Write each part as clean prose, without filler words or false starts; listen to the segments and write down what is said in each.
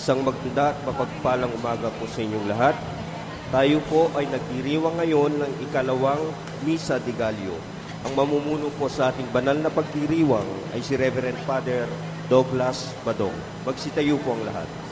Isang maganda at mapagpalang umaga po sa inyong lahat. Tayo po ay nagdiriwang ngayon ng ikalawang Misa de Gallo. Ang mamumuno po sa ating banal na pagdiriwang ay si Reverend Father Douglas Badong. Magsitayo po ang lahat.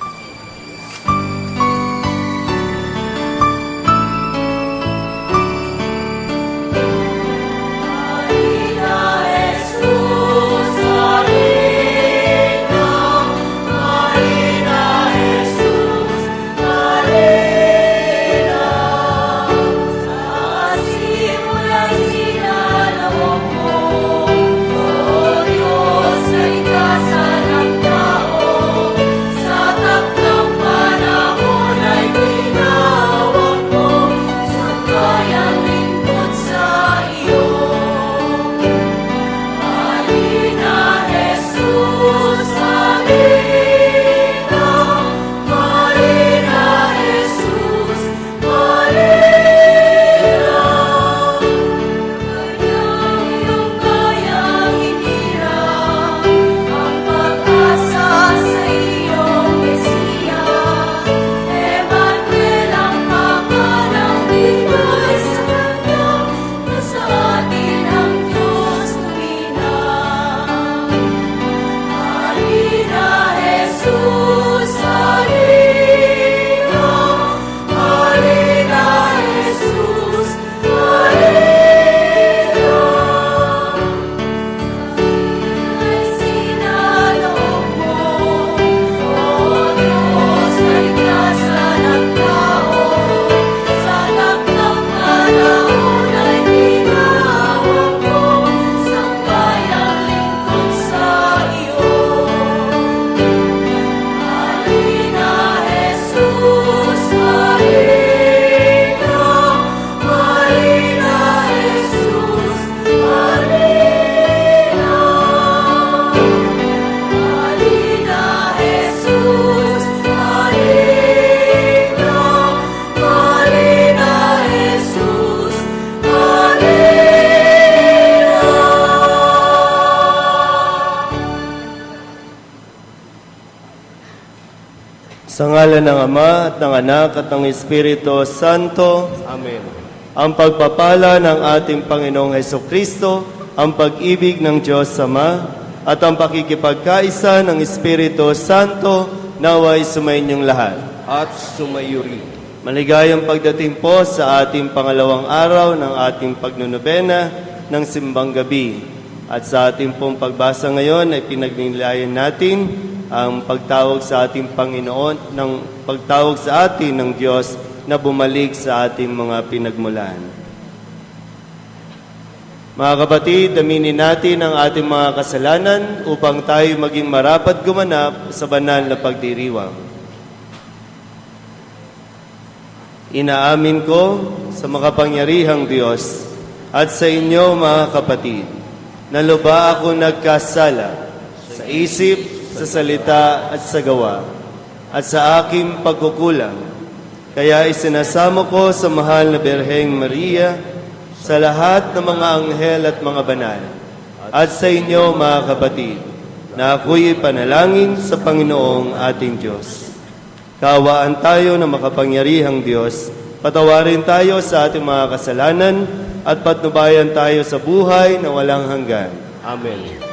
Sa ngalan ng Ama at ng Anak at ng Espiritu Santo, Amen. ang pagpapala ng ating Panginoong Hesukristo, ang pag-ibig ng Diyos Ama, at ang pakikipagkaisa ng Espiritu Santo, naway sumainyong lahat. At sumayo rin. Maligayang pagdating po sa ating pangalawang araw ng ating pagnunobena ng Simbang Gabi. At sa ating pong pagbasa ngayon ay pinagninilayan natin ang pagtawag sa ating Panginoon, ng pagtawag sa atin ng Diyos na bumalik sa ating mga pinagmulan. Mga kapatid, aminin natin ang ating mga kasalanan upang tayo maging marapat gumanap sa banal na pagdiriwang. Inaamin ko sa makapangyarihang Diyos at sa inyo mga kapatid, na luba ako nagkasala sa isip, sa salita at sa gawa, at sa aking pagkukulang. Kaya isinasamo ko sa mahal na Birheng Maria, sa lahat ng mga anghel at mga banal, at sa inyo mga kapatid, na ako'y panalangin sa Panginoong ating Diyos. Kaawaan tayo ng makapangyarihang Diyos, patawarin tayo sa ating mga kasalanan, at patnubayan tayo sa buhay na walang hanggan. Amen.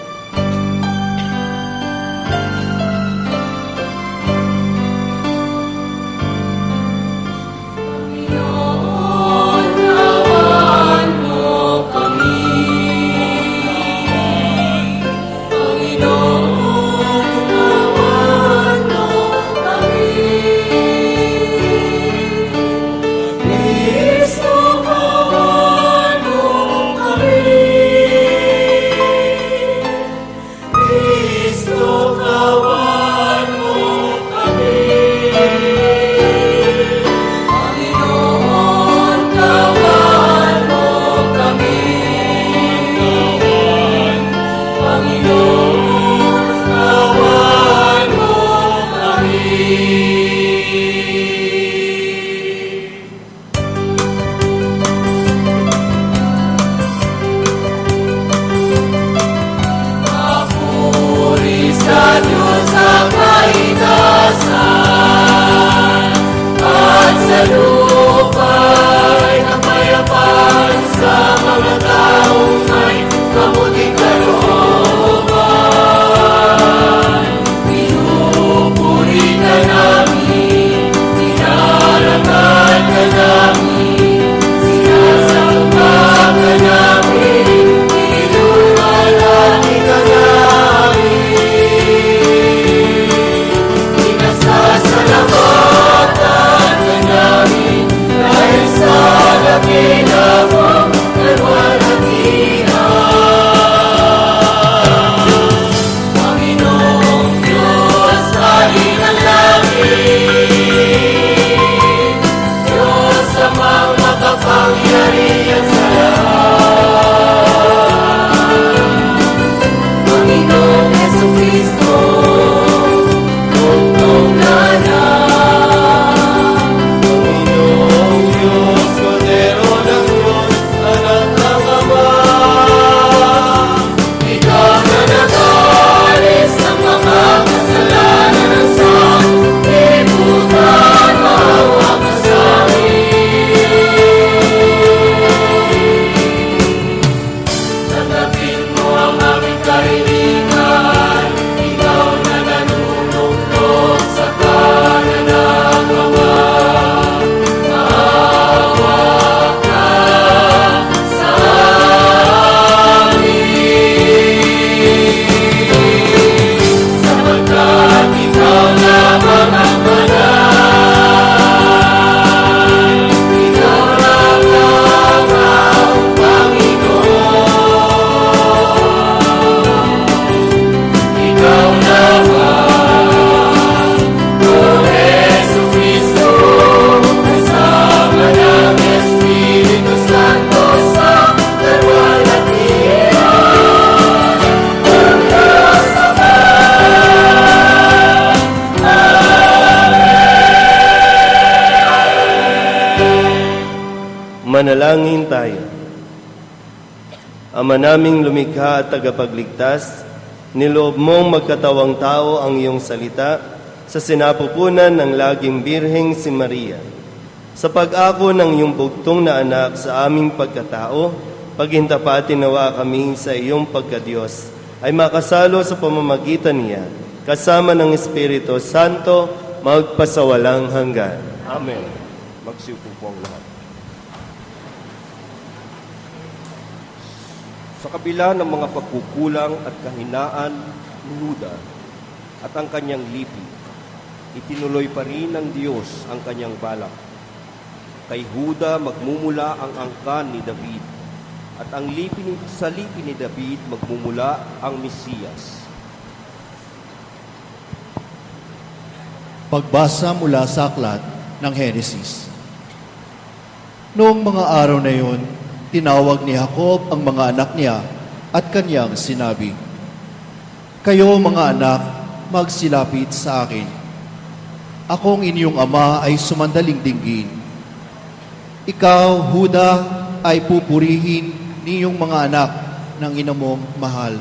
Manalangin tayo. Ama naming lumikha at tagapagligtas, niloob mong magkatawang tao ang iyong salita sa sinapupunan ng laging birheng si Maria. Sa pag-ako ng iyong bugtong na anak sa aming pagkatao, paghintapatin nawa kami sa iyong pagkadiyos, ay makasalo sa pamamagitan niya, kasama ng Espiritu Santo, magpasawalang hanggan. Amen. Magsiupo po ang lahat. Sa kabila ng mga pagkukulang at kahinaan ni Juda at ang kanyang lipi, itinuloy pa rin ng Diyos ang kanyang balak. Kay Juda magmumula ang angkan ni David, at sa lipi ni David magmumula ang Mesiyas. Pagbasa mula sa aklat ng Henesis. Noong mga araw na yun, tinawag ni Jacob ang mga anak niya at kanyang sinabi, "Kayo mga anak, magsilapit sa akin. Akong inyong ama ay sumandaling dinggin. Ikaw, Huda, ay pupurihin niyong mga anak ng ina mong mahal.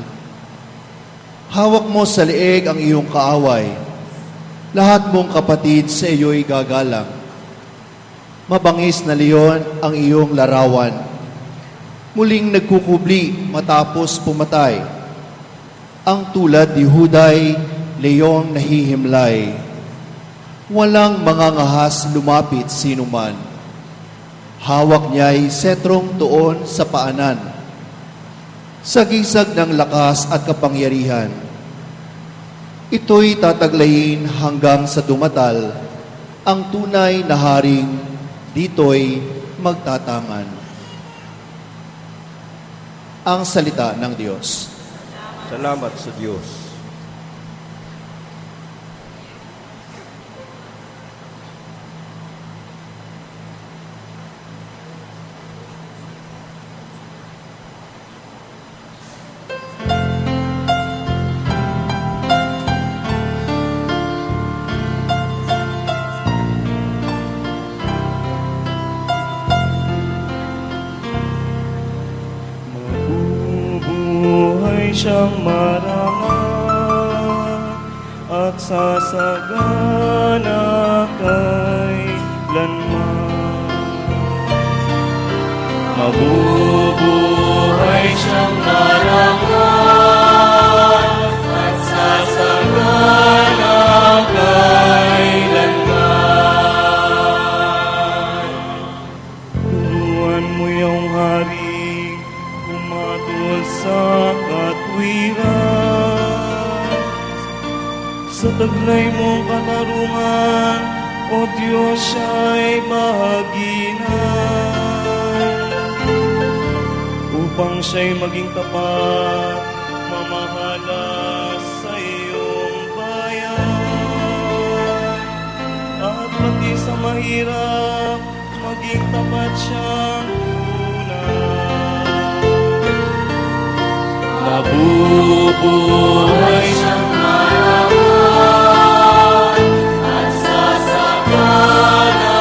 Hawak mo sa leeg ang iyong kaaway. Lahat mong kapatid sa iyo'y gagalang. Mabangis na leon ang iyong larawan. Muling nagkukubli matapos pumatay. Ang tulad ni Huday, leong nahihimlay. Walang mangangahas lumapit sinuman. Hawak niya'y setrong tuon sa paanan. Sa gisag ng lakas at kapangyarihan. Ito'y tataglayin hanggang sa dumatal. Ang tunay na haring dito'y magtatangan. Ang salita ng Diyos. Salamat sa Diyos. Siyang marangal at sasagana kailanman. Mabubuhay siyang marangal at sasagana kailanman. Turuan mo yung hari pumatol sa sa taglay mong katarungan, O Diyos, siya'y bahaginan. Upang siya'y maging tapat, mamahala sa iyong bayan. At pati sa mahirap, maging tapat siyang tunay. Mabubuhay siyang marangal at sasagana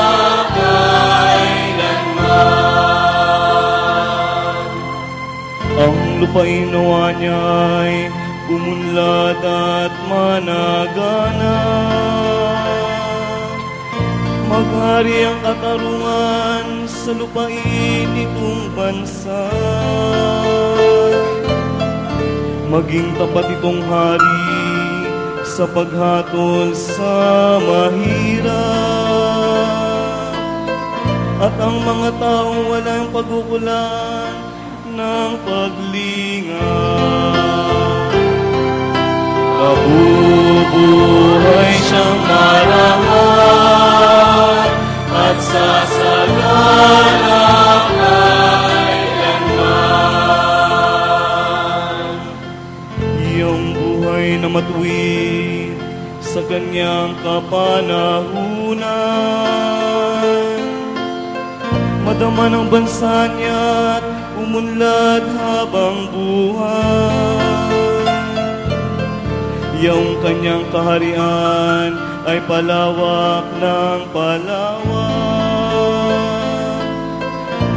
kailanman. Ang lupain nawa niya'y umunlad at managana. Maghari ang katarungan sa lupain nitong bansa. Maging tapat itong hari sa paghatol sa mahirap. At ang mga taong walang pagkukulan ng paglinga. Mabubuhay siyang marangal at sasagana kailanman. Iyong buhay na matuwid sa kanyang kapanahunan. Madama ng bansa niya't umunlad habang buhay. Iyong kanyang kaharian ay palawak ng palawak.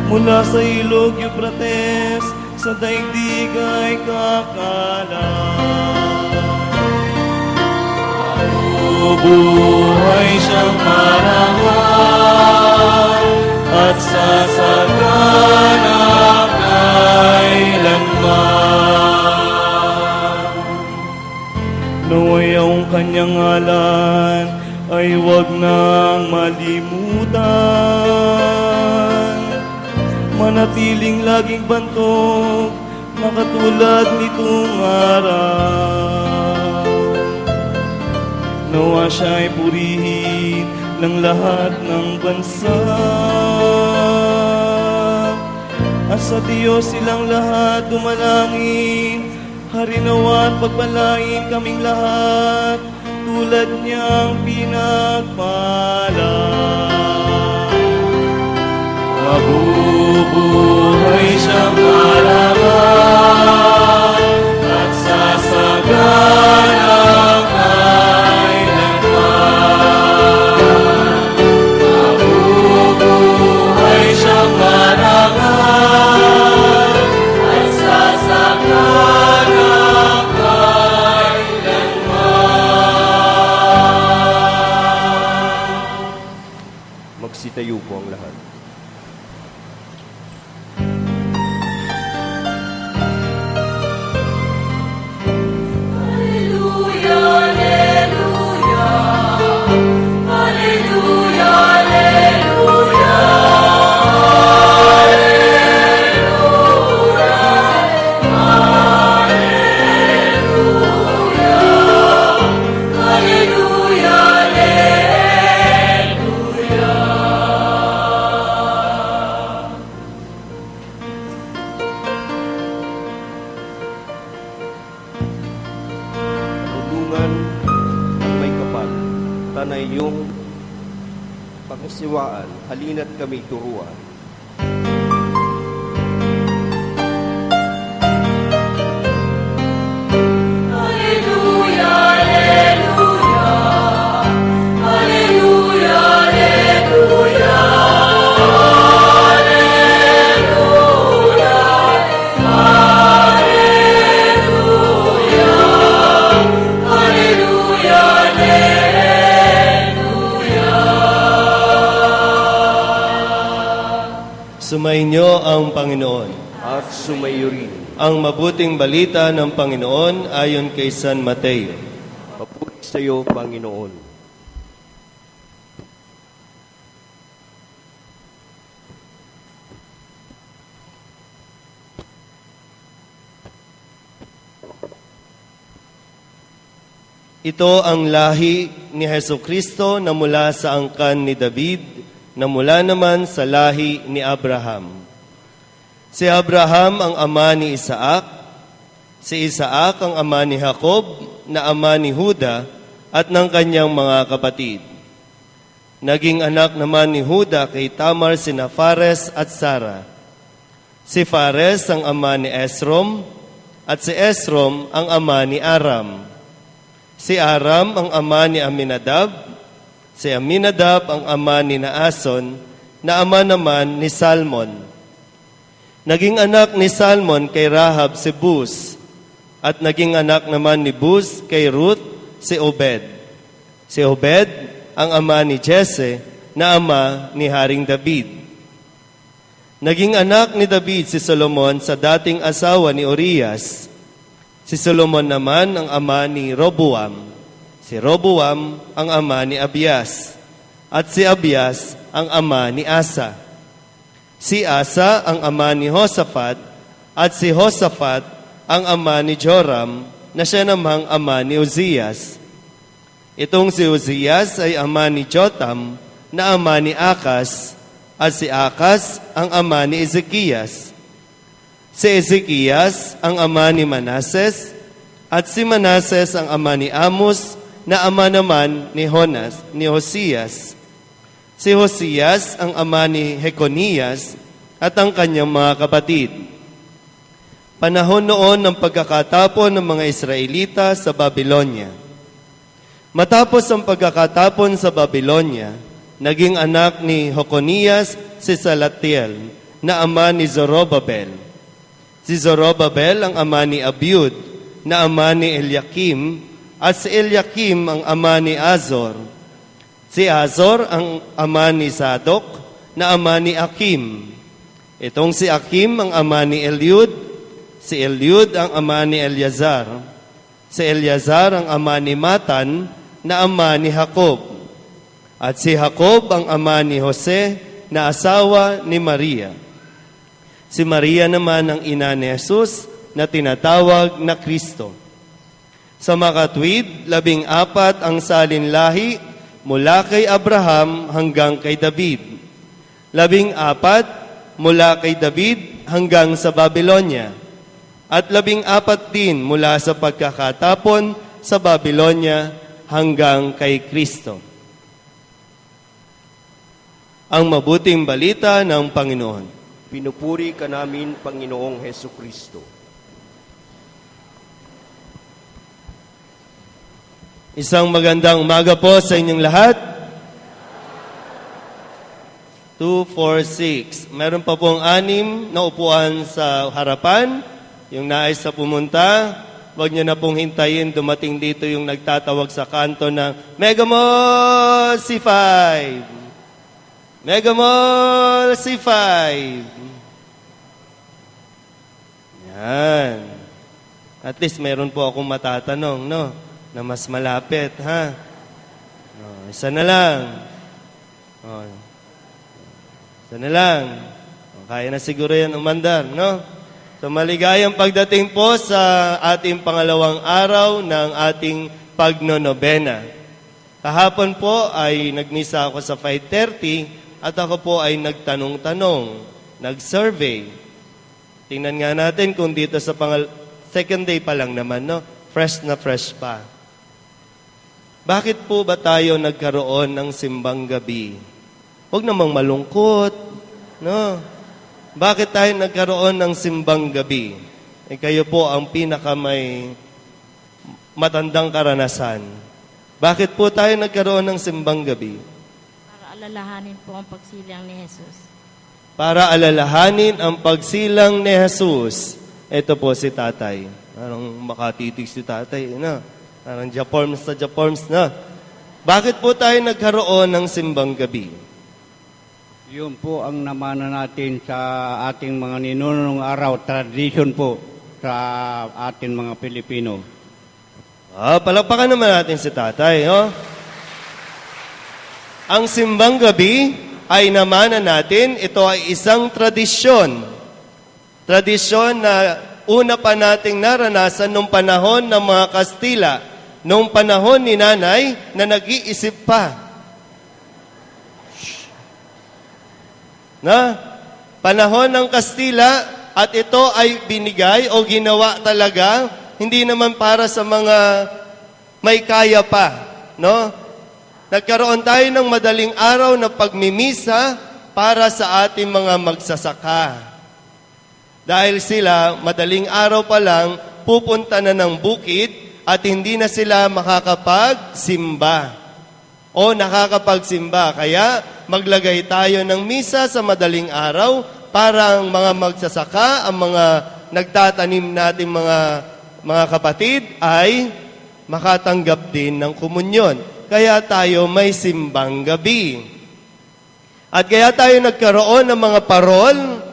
mula sa ilog Euphrates, sa daigdig ay kakalat. Bubuhay siyang marangal at sasagana kailanman. Naway ang kanyang ngalan ay huwag nang malimutan. Manatiling laging bantog na katulad nitong araw. Nawa siya'y purihin ng lahat ng bansa. At sa Diyos silang lahat dumalangin, harinawa at pagpalain kaming lahat, tulad niyang pinagpala. Mabubuhay siyang marangal at sasagana kailanman. Mabubuhay siyang marangal at sasagana kailanman. Magsitayo po ang lahat. Tulungan ang may kapal, tanay yung pangsiwaan, halina't kami turuan. Sumainyo ang Panginoon. At sumayo rin. Ang mabuting balita ng Panginoon ayon kay San Mateo. Papuri sa iyo, Panginoon. Ito ang lahi ni Hesukristo na mula sa angkan ni David, na mula naman sa lahi ni Abraham. Si Abraham ang ama ni Isaac, si Isaac ang ama ni Jacob, na ama ni Juda at ng kanyang mga kapatid. Naging anak naman ni Juda kay Tamar sina Fares at Sara. Si Fares ang ama ni Esrom, at si Esrom ang ama ni Aram. Si Aram ang ama ni Aminadab, si Aminadab ang ama ni Naason, na ama naman ni Salmon. Naging anak ni Salmon kay Rahab si Buz, at naging anak naman ni Buz kay Ruth si Obed. Si Obed ang ama ni Jesse, na ama ni Haring David. Naging anak ni David si Solomon sa dating asawa ni Urias. Si Solomon naman ang ama ni Roboam. Si Roboam ang ama ni Abias, at si Abias ang ama ni Asa. Si Asa ang ama ni Josaphat, at si Josaphat ang ama ni Joram, na siya namang ama ni Uzias. Itong si Uzias ay ama ni Jotam, na ama ni Akas, at si Akas ang ama ni Ezekias. Si Ezekias ang ama ni Manases, at si Manases ang ama ni Amos, na ama naman ni Hosias. Si Hosias ang ama ni Jeconias at ang kanyang mga kapatid. Panahon noon ng pagkakatapon ng mga Israelita sa Babylonia. Matapos ang pagkakatapon sa Babylonia, naging anak ni Jeconias si Salatiel, na ama ni Zorobabel. Si Zorobabel ang ama ni Abiud, na ama ni Eliakim, at si Eliakim ang ama ni Azor. Si Azor ang ama ni Zadok, na ama ni Akim. Itong si Akim ang ama ni Eliud, si Eliud ang ama ni Eleazar. Si Eleazar ang ama ni Matan, na ama ni Jacob. At si Jacob ang ama ni Jose, na asawa ni Maria. Si Maria naman ang ina ni Jesus, na tinatawag na Kristo. Sa makatwid, 14 ang salinlahi mula kay Abraham hanggang kay David. 14 mula kay David hanggang sa Babylonia. At 14 din mula sa pagkakatapon sa Babylonia hanggang kay Kristo. Ang mabuting balita ng Panginoon. Pinupuri ka namin, Panginoong Heso Kristo. Isang magandang umaga po sa inyong lahat. 2, 4, 6. Meron pa pong 6 na upuan sa harapan. Yung nais na pumunta, huwag nyo na pong hintayin. Dumating dito yung nagtatawag sa kanto ng Megamall C5. Megamall C5. Yan. At least meron po akong matatanong, no? Na mas malapit, ha? No, isa na lang. Oh, isa na lang. Kaya na siguro yan umandar, no? So maligayang pagdating po sa ating pangalawang araw ng ating pagnonobena. Kahapon po ay nagmisa ako sa 5:30 at ako po ay nagtanong-tanong, nag-survey. Tingnan nga natin kung dito sa second day pa lang naman, no? Fresh na fresh pa. Bakit po ba tayo nagkaroon ng simbang gabi? Huwag namang malungkot, no? Bakit tayo nagkaroon ng simbang gabi? Eh, kayo po ang may matandang karanasan. Bakit po tayo nagkaroon ng simbang gabi? Para alalahanin po ang pagsilang ni Jesus. Para alalahanin ang pagsilang ni Jesus. Ito po si tatay. Parang makatitig si tatay, no? Parang Japorms na. Bakit po tayo nagkaroon ng simbang gabi? Yun po ang namana natin sa ating mga ninunong araw, tradition po sa ating mga Pilipino. Palakpakan naman natin si tatay, no? Ang simbang gabi ay namana natin, ito ay isang tradisyon. Tradisyon na una pa nating naranasan nung panahon ng mga Kastila, nung panahon ni nanay na nag-iisip pa. Na? Panahon ng Kastila at ito ay binigay o ginawa talaga, hindi naman para sa mga may kaya pa. No? Nagkaroon tayo ng madaling araw na pagmimisa para sa ating mga magsasaka. Dahil sila, madaling araw pa lang, pupunta na ng bukid at hindi na sila makakapagsimba o nakakapagsimba. Kaya maglagay tayo ng misa sa madaling araw para ang mga magsasaka, ang mga nagtatanim natin mga kapatid ay makatanggap din ng komunyon. Kaya tayo may simbang gabi. At kaya tayo nagkaroon ng mga parol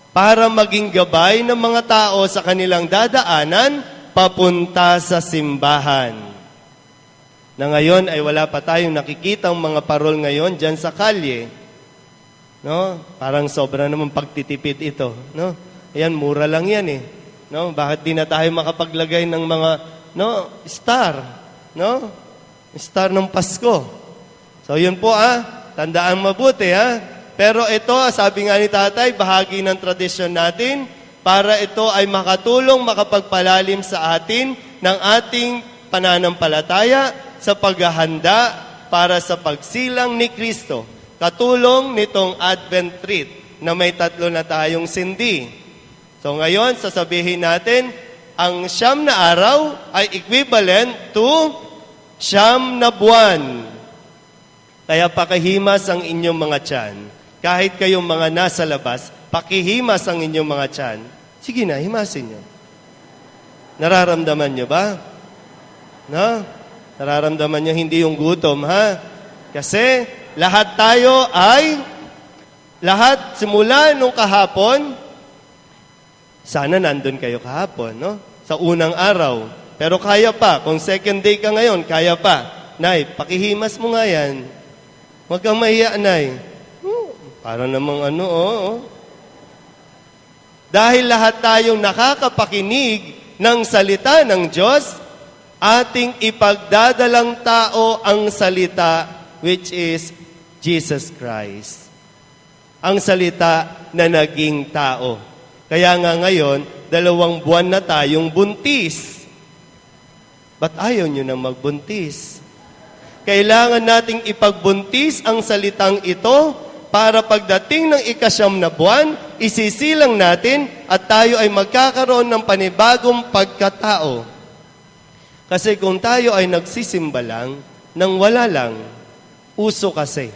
para maging gabay ng mga tao sa kanilang dadaanan papunta sa simbahan. Na ngayon ay wala pa tayong nakikitang mga parol ngayon dyan sa kalye. No? Parang sobra naman pagtitipid ito. No? Ayan, mura lang yan eh. No? Bakit di na tayo makapaglagay ng mga star? No? Star ng Pasko. So yun po tandaan mabuti Pero ito, sabi nga ni tatay, bahagi ng tradisyon natin para ito ay makatulong, makapagpalalim sa atin ng ating pananampalataya sa paghahanda para sa pagsilang ni Kristo. Katulong nitong Advent Treat na may 3 na tayong sindi. So ngayon, sasabihin natin, ang 9 na araw ay equivalent to 9 na buwan. Kaya pakahimas ang inyong mga tiyan. kahit kayong mga nasa labas, pakihimas ang inyong mga tiyan. Sige na, himasin nyo. Nararamdaman nyo ba? No? Nararamdaman nyo hindi yung gutom, ha? Kasi lahat tayo simula nung kahapon, sana nandun kayo kahapon, no? Sa unang araw. Pero kaya pa. Kung second day ka ngayon, kaya pa. Nay, pakihimas mo nga yan. Huwag kang mahiya, Nay. Para namang Dahil lahat tayong nakakapakinig ng salita ng Diyos, ating ipagdadalang tao ang salita, which is Jesus Christ. Ang salita na naging tao. Kaya nga ngayon, 2 buwan na tayong buntis. Ba't ayaw nyo nang magbuntis? Kailangan nating ipagbuntis ang salitang ito para pagdating ng 9 na buwan, isisilang natin at tayo ay magkakaroon ng panibagong pagkatao. Kasi kung tayo ay nagsisimba lang, nang wala lang, uso kasi.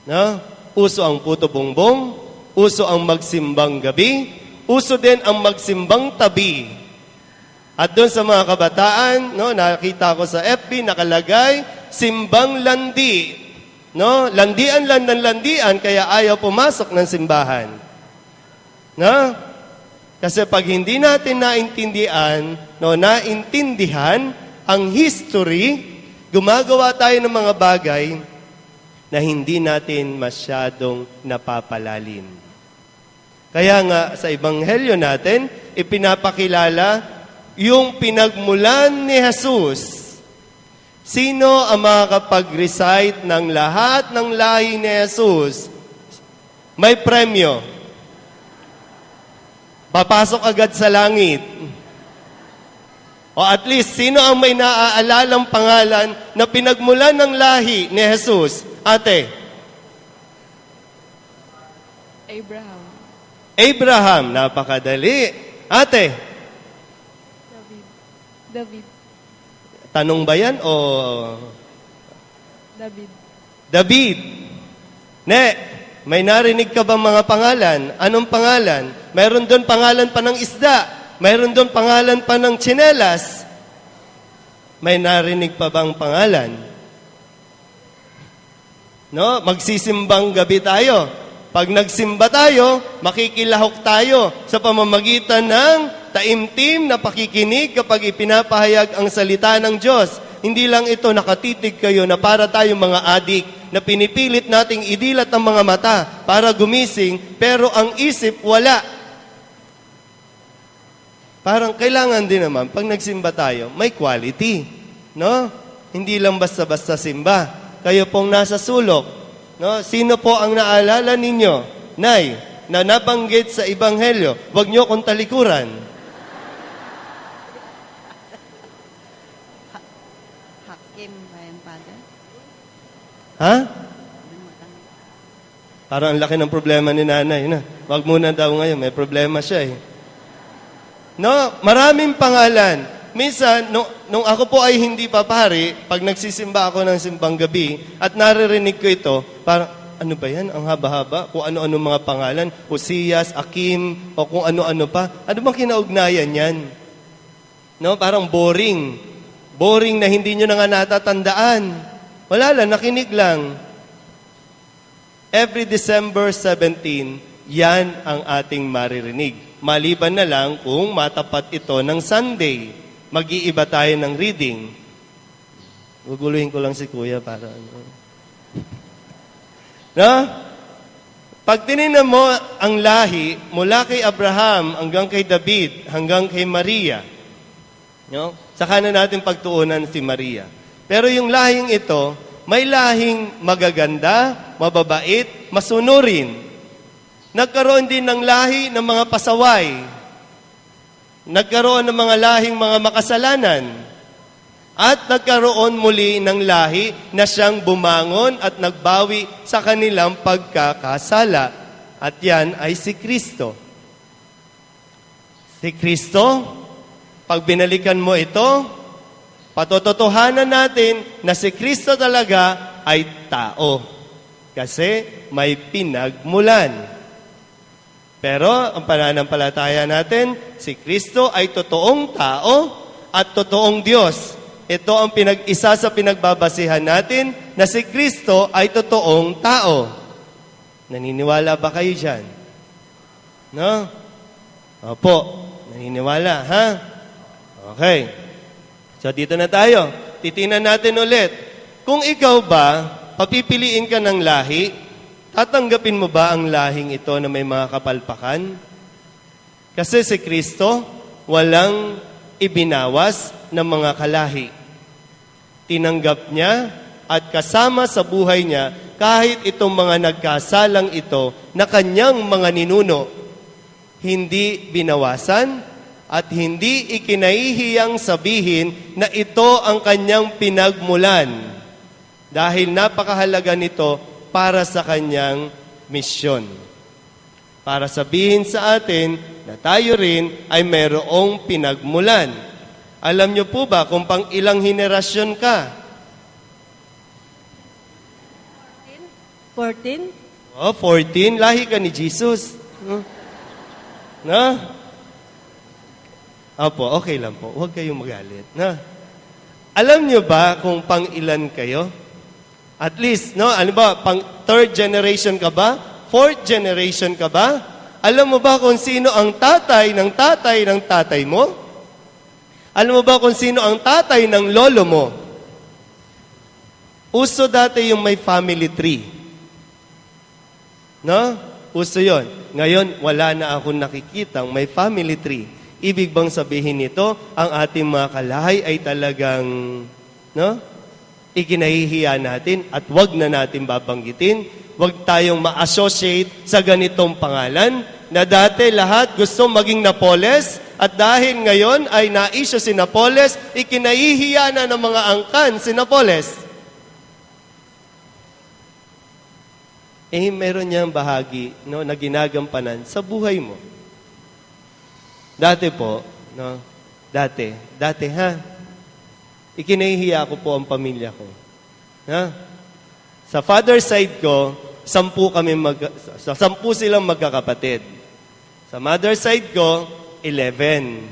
No? Uso ang puto bongbong, uso ang magsimbang gabi, uso din ang magsimbang tabi. At doon sa mga kabataan, no, nakita ko sa FB, nakalagay, simbang landi. No? Landian lang ng landian, kaya ayaw pumasok ng simbahan. No? Kasi pag hindi natin naintindihan ang history, gumagawa tayo ng mga bagay na hindi natin masyadong napapalalim. Kaya nga, sa Ebanghelyo natin, ipinapakilala yung pinagmulan ni Jesus. Sino ang makakapag-recite ng lahat ng lahi ni Jesus? May premyo. Papasok agad sa langit. O at least, sino ang may naaalalang pangalan na pinagmulan ng lahi ni Jesus? Ate? Abraham, napakadali. Ate? David. Tanong ba yan o... David. Ne, may narinig ka ba mga pangalan? Anong pangalan? Mayroon doon pangalan pa ng isda. Mayroon doon pangalan pa ng tsinelas. May narinig pa bang pangalan? No, magsisimbang gabi tayo. Pag nagsimba tayo, makikilahok tayo sa pamamagitan ng taimtim na pakikinig kapag ipinapahayag ang salita ng Diyos. Hindi lang ito, nakatitig kayo na para tayong mga adik na pinipilit nating idilat ang mga mata para gumising, pero ang isip wala. Parang kailangan din naman, pag nagsimba tayo, may quality. No? Hindi lang basta-basta simba. Kayo pong nasa sulok. No? Sino po ang naalala ninyo? Nay, na nabanggit sa Ebanghelyo, huwag nyo kong talikuran. Hakim ba yan, Father? Ha? Parang ang laki ng problema ni nanay. Na? Huwag muna daw ngayon, may problema siya eh. No, maraming pangalan. Minsan, nung ako po ay hindi pa pari, pag nagsisimba ako ng simbang gabi, at naririnig ko ito, parang, ano ba yan? Ang haba-haba? Kung ano-ano mga pangalan, Hosias, Akim, o kung ano-ano pa. Ano bang kinaugnayan yan? No, parang boring. Boring na hindi nyo na nga natatandaan. Wala lang, nakinig lang. Every December 17, yan ang ating maririnig. Maliban na lang kung matapat ito ng Sunday. Mag-iiba tayo ng reading. Guguluhin ko lang si Kuya para ano. No? Pag tinignan mo ang lahi, mula kay Abraham hanggang kay David, hanggang kay Maria, no? Saka na natin pagtuunan si Maria. Pero yung lahing ito, may lahing magaganda, mababait, masunurin. Nagkaroon din ng lahi ng mga pasaway. Nagkaroon ng mga lahing mga makasalanan. At nagkaroon muli ng lahi na siyang bumangon at nagbawi sa kanilang pagkakasala. At yan ay si Kristo. Si Kristo, pag binalikan mo ito, patototohanan natin na si Kristo talaga ay tao. Kasi may pinagmulan. Pero ang pananampalataya natin, si Kristo ay totoong tao at totoong Diyos. Ito ang isa sa pinagbabasihan natin na si Kristo ay totoong tao. Naniniwala ba kayo dyan? No? Opo, naniniwala, ha? Okay. So dito na tayo. Titingnan natin ulit. Kung ikaw ba, papipiliin ka ng lahi, tatanggapin mo ba ang lahing ito na may mga kapalpakan? Kasi si Kristo, walang ibinawas ng mga kalahi. Tinanggap niya at kasama sa buhay niya kahit itong mga nagkasalang ito na kanyang mga ninuno. Hindi binawasan at hindi ikinahihiyang sabihin na ito ang kanyang pinagmulan. Dahil napakahalaga nito para sa kanyang misyon. Para sabihin sa atin na tayo rin ay mayroong pinagmulan. Alam niyo po ba kung pang ilang henerasyon ka? 14? Oh, 14. Lahi ka ni Jesus. Na? Opo, okay lang po. Huwag kayong magalit. Na? Alam niyo ba kung pang ilan kayo? At least, no? Ano ba? Pang third generation ka ba? Fourth generation ka ba? Alam mo ba kung sino ang tatay ng tatay ng tatay mo? Alam mo ba kung sino ang tatay ng lolo mo? Uso dati yung may family tree. No? Uso yon. Ngayon, wala na akong nakikitang may family tree. Ibig bang sabihin nito, ang ating mga kalahi ay talagang, no? Ikinahihiya natin at wag na natin babanggitin. Wag tayong ma-associate sa ganitong pangalan na dati lahat gusto maging Napoles at dahil ngayon ay naisyo si Napoles, ikinahihiya na ng mga angkan si Napoles. Meron niyang bahagi, no, na ginagampanan sa buhay mo. Dati po, no, dati ha, ikinahihiya ko po ang pamilya ko. Ha? Sa father side ko, 10 silang magkakapatid. Sa mother side ko, 11.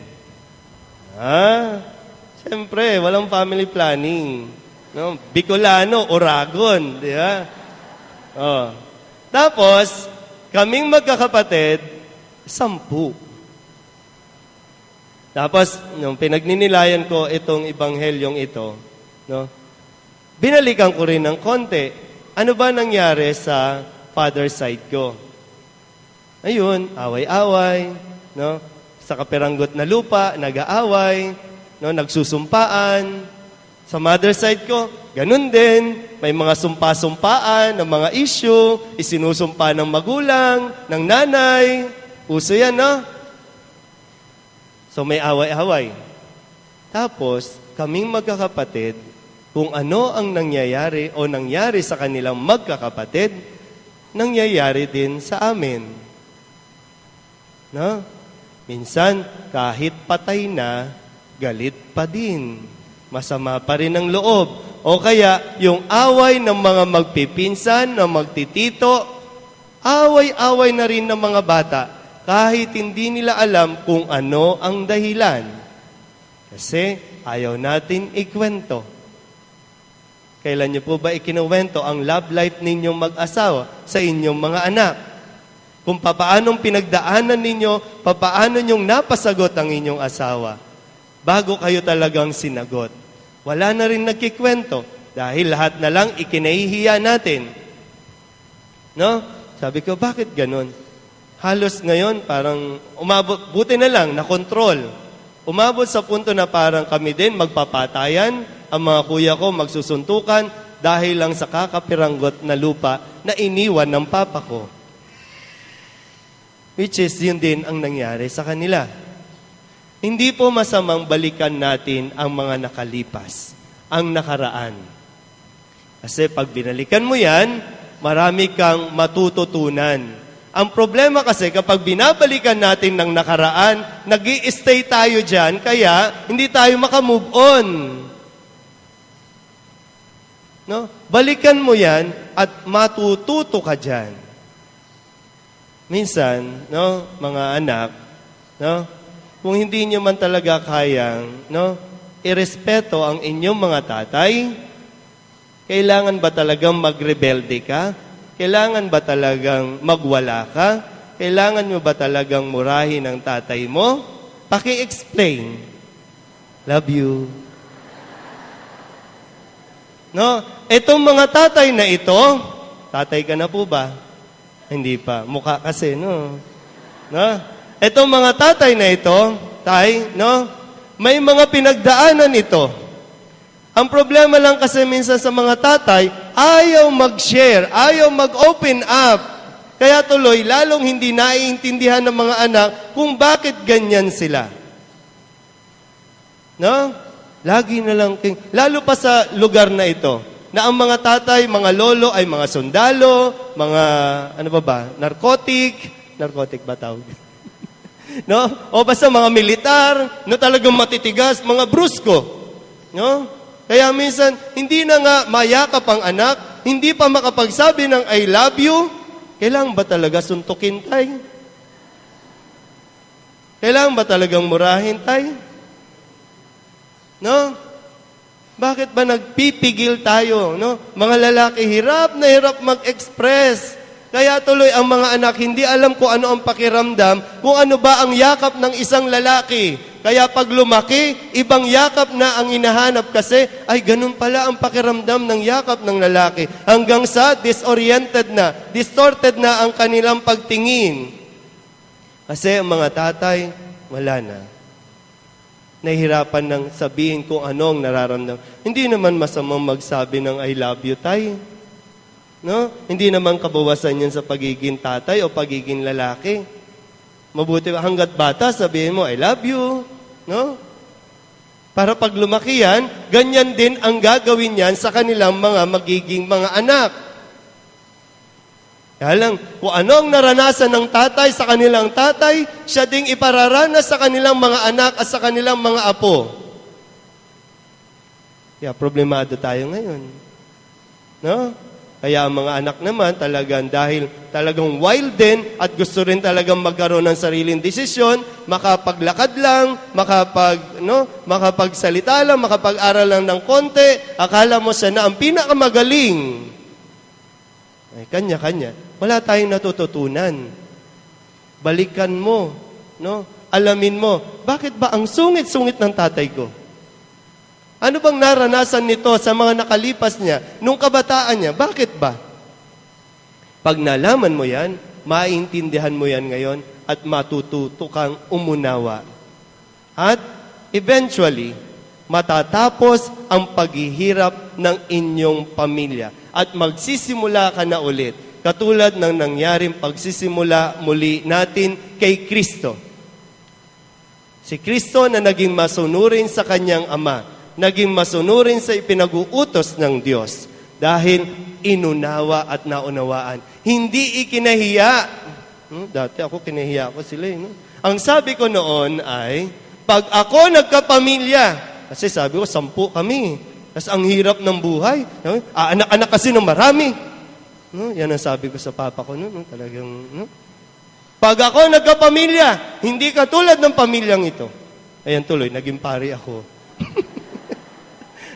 Siyempre, walang family planning. No? Bicolano, Oragon, di ba? Oh. Tapos, kaming magkakapatid, 10. Tapos, nung pinagninilayan ko itong ebanghelyong ito, no, binalikan ko rin ng konti. Ano ba nangyari sa father side ko? Ayun, away-away, no? Sa kapiranggot na lupa, nag-aaway, no, nagsusumpaan. Sa mother side ko, ganun din. May mga sumpa-sumpaan ng mga issue, isinusumpa ng magulang, ng nanay. Uso yan, no? So may away-away. Tapos, kaming magkakapatid, kung ano ang nangyayari o nangyari sa kanilang magkakapatid, nangyayari din sa amin. No? Minsan, kahit patay na, galit pa din. Masama pa rin ang loob. O kaya, yung away ng mga magpipinsan, ng magtitito, away-away na rin ng mga bata, kahit hindi nila alam kung ano ang dahilan. Kasi ayaw natin ikwento. Kailan niyo po ba ikinuwento ang love life ninyong mag-asawa sa inyong mga anak? Kung papaanong pinagdaanan ninyo, papaano nyong napasagot ang inyong asawa bago kayo talagang sinagot. Wala na rin nagkikwento dahil lahat na lang ikinahihiya natin. No? Sabi ko, bakit ganun? Halos ngayon parang umabot, buti na lang, na-control. Umabot sa punto na parang kami din magpapatayan, ang mga kuya ko magsusuntukan dahil lang sa kakapiranggot na lupa na iniwan ng papa ko. Which is, yun din ang nangyari sa kanila. Hindi po masamang balikan natin ang mga nakalipas, ang nakaraan. Kasi pag binalikan mo yan, marami kang matututunan. Ang problema kasi kapag binabalikan natin ng nakaraan, nag-i-stay tayo dyan, kaya hindi tayo makamove on. No? Balikan mo yan at matututo ka dyan. Minsan, no, mga anak, no, kung hindi nyo man talaga kayang, no, irespeto ang inyong mga tatay, kailangan ba talagang magrebelde ka? Kailangan ba talagang magwala ka? Kailangan mo ba talagang murahin ang tatay mo? Paki-explain. Love you. No? Itong mga tatay na ito, tatay ka na po ba? Hindi pa. Mukha kasi, no? No? Itong mga tatay na ito, tay, no? May mga pinagdaanan ito. Ang problema lang kasi minsan sa mga tatay, ayaw mag-share, ayaw mag-open up. Kaya tuloy, lalong hindi naiintindihan ng mga anak kung bakit ganyan sila. No? Lagi na lang, lalo pa sa lugar na ito, na ang mga tatay, mga lolo ay mga sundalo, mga, ano ba, narcotic ba tawag? No? O basta mga militar, no, talagang matitigas, mga brusko. No? Kaya minsan, hindi na nga mayakap ang anak, hindi pa makapagsabi ng I love you, kailangan ba talaga suntukin tayo? Kailangan ba talagang murahin tayo? No? Bakit ba nagpipigil tayo? No? Mga lalaki, hirap na hirap mag-express. Kaya tuloy ang mga anak, hindi alam kung ano ang pakiramdam, kung ano ba ang yakap ng isang lalaki. Kaya pag lumaki, ibang yakap na ang hinahanap kasi, ay ganun pala ang pakiramdam ng yakap ng lalaki. Hanggang sa disoriented na, distorted na ang kanilang pagtingin. Kasi ang mga tatay, wala na. Nahihirapan ng sabihin kung ano ang nararamdaman. Hindi naman masamang magsabi ng I love you, tay. No? Hindi naman kabawasan yan sa pagiging tatay o pagiging lalaki. Mabuti hanggat bata, sabihin mo, I love you. No? Para pag lumaki yan, ganyan din ang gagawin yan sa kanilang mga magiging mga anak. Kaya lang, kung ano ang naranasan ng tatay sa kanilang tatay, siya ding ipararanas sa kanilang mga anak at sa kanilang mga apo. Kaya problemado tayo ngayon. No? Kaya ang mga anak naman dahil talagang wild din at gusto rin talagang magkaroon ng sariling desisyon, makapaglakad lang, makapagsalita lang, makapag-aral lang ng konti, akala mo siya na ang pinakamagaling. Ay, kanya-kanya. Wala tayong natututunan. Balikan mo, no? Alamin mo, bakit ba ang sungit-sungit ng tatay ko? Ano bang naranasan nito sa mga nakalipas niya, nung kabataan niya? Bakit ba? Pag nalaman mo yan, maintindihan mo yan ngayon at matututo kang umunawa. At eventually, matatapos ang paghihirap ng inyong pamilya at magsisimula ka na ulit, katulad ng nangyaring pagsisimula muli natin kay Kristo. Si Kristo na naging masunurin sa kanyang Ama, naging masunurin sa ipinag-uutos ng Diyos dahil inunawa at naunawaan. Hindi ikinahiya. Dati ako kinahiya ko sila. No? Ang sabi ko noon ay, pag ako nagkapamilya, kasi sabi ko, 10 kami. Tapos ang hirap ng buhay. No? Anak-anak kasi ng marami. No? Yan ang sabi ko sa papa ko noon. No? Talagang, no? Pag ako nagkapamilya, hindi katulad ng pamilyang ito. Ayan tuloy, naging pari ako.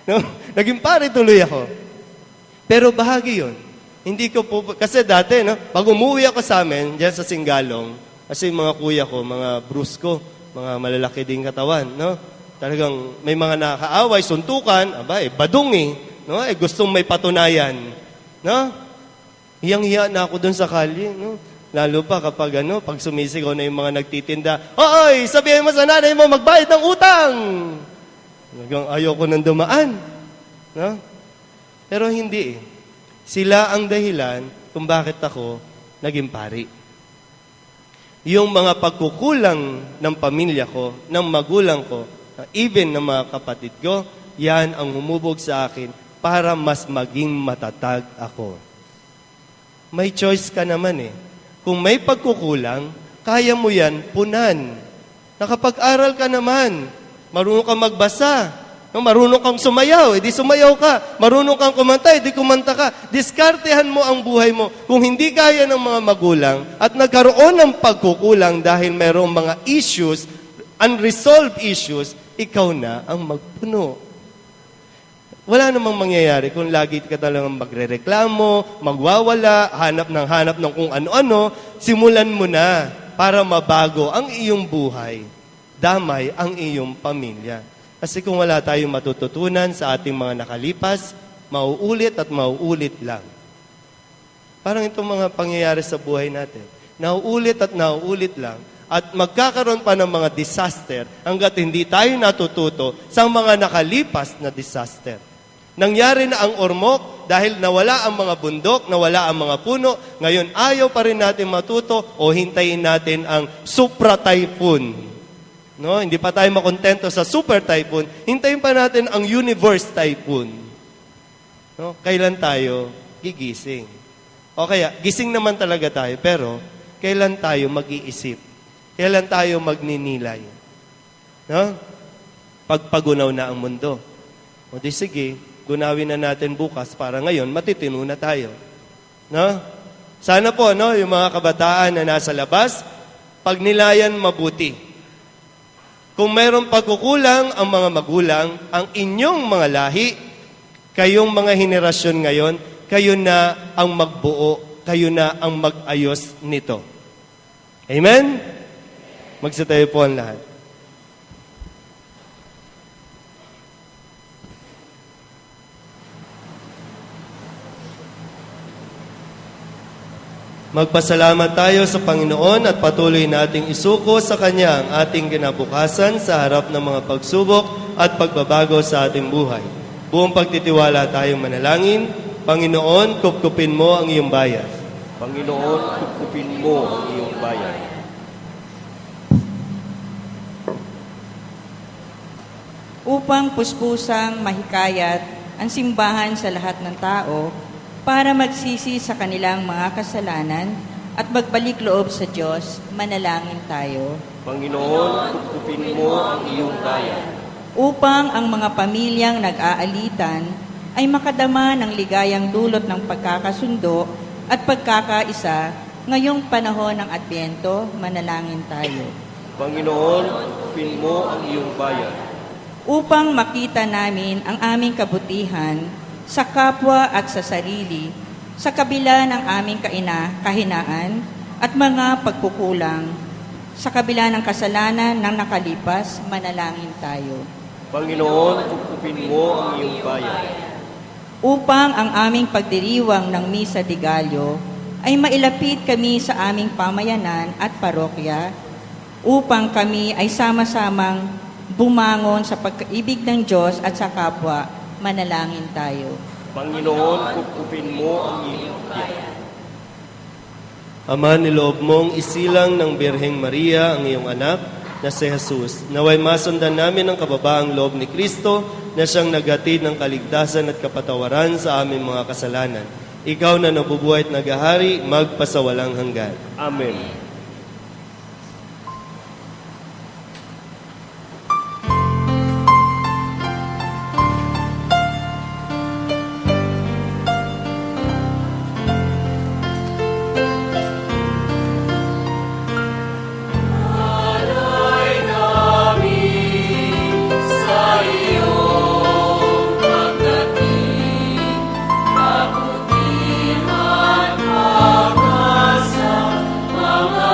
No? Naging pare tuloy ako. Pero bahagi yun. Hindi ko po, kasi dati, no, pag umuwi ako sa amin, dyan sa Singalong, kasi mga kuya ko, mga brusko, mga malalaki ding katawan, no? Talagang may mga nakaaway, suntukan, badung no? Gustong may patunayan. No? Hiyang-hiya na ako dun sa kalye, no? Lalo pa kapag pag sumisigaw na yung mga nagtitinda, "Hoy, sabihin mo sa nanay mo, magbayad ng utang!" Ayoko nang dumaan. No? Pero hindi. Sila ang dahilan kung bakit ako naging pari. Yung mga pagkukulang ng pamilya ko, ng magulang ko, even ng mga kapatid ko, yan ang humubog sa akin para mas maging matatag ako. May choice ka naman . Kung may pagkukulang, kaya mo yan punan. Nakapag-aral ka naman. Marunong ka magbasa. No, marunong kang sumayaw, edi sumayaw ka. Marunong kang kumanta, edi kumanta ka. Diskartehan mo ang buhay mo. Kung hindi kaya ng mga magulang at nagkaroon ng pagkukulang dahil mayroong mga issues, unresolved issues, ikaw na ang magpuno. Wala namang mangyayari kung lagi ka talagang magrereklamo, magwawala, hanap ng kung ano-ano, simulan mo na para mabago ang iyong buhay. Damay ang iyong pamilya. Kasi kung wala tayong matututunan sa ating mga nakalipas, mauulit at mauulit lang. Parang itong mga pangyayari sa buhay natin. Nauulit at nauulit lang. At magkakaroon pa ng mga disaster hanggat hindi tayo natututo sa mga nakalipas na disaster. Nangyari na ang ormok dahil nawala ang mga bundok, nawala ang mga puno. Ngayon, ayaw pa rin natin matuto o hintayin natin ang supra typhoon. No, hindi pa tayo makontento sa super typhoon. Hintayin pa natin ang universe typhoon. No, kailan tayo gigising? O kaya, gising naman talaga tayo, pero kailan tayo mag-iisip? Kailan tayo magninilay? No? Pagpagunaw na ang mundo. O di sige, gunawin na natin bukas para ngayon matitino na tayo. No? Sana po, no, yung mga kabataan na nasa labas, pagnilayan mabuti. Kung mayroong pagkukulang ang mga magulang, ang inyong mga lahi, kayong mga henerasyon ngayon, kayo na ang magbuo, kayo na ang mag-ayos nito. Amen? Magsitayo po ang lahat. Magpasalamat tayo sa Panginoon at patuloy nating isuko sa Kanya ang ating kinabukasan sa harap ng mga pagsubok at pagbabago sa ating buhay. Buong pagtitiwala tayong manalangin. Panginoon, kupkupin mo ang iyong bayan. Panginoon, kupkupin mo ang iyong bayan. Upang puspusang mahikayat ang simbahan sa lahat ng tao para magsisi sa kanilang mga kasalanan at magbalik loob sa Diyos, manalangin tayo. Panginoon, kupkupin mo ang iyong bayan. Upang ang mga pamilyang nag-aalitan ay makadama ng ligayang dulot ng pagkakasundo at pagkakaisa ngayong panahon ng Adbyento, manalangin tayo. Panginoon, kupkupin mo ang iyong bayan. Upang makita namin ang aming kabutihan sa kapwa at sa sarili, sa kabila ng aming kahinaan at mga pagkukulang, sa kabila ng kasalanan ng nakalipas, manalangin tayo. Panginoon, kupkupin mo ang iyong bayan. Upang ang aming pagdiriwang ng Misa de Gallo ay mailapit kami sa aming pamayanan at parokya, upang kami ay sama-samang bumangon sa pagkaibig ng Diyos at sa kapwa, manalangin tayo. Panginoon, kupkupin mo ang iyong bayan. Ama, niloob mong isilang ng Birheng Maria ang iyong anak na si Jesus. Naway masundan namin ang kababaang loob ni Kristo na siyang naghatid ng kaligtasan at kapatawaran sa aming mga kasalanan. Ikaw na nabubuhay at naghahari, magpasawalang hanggan. Amen. Mga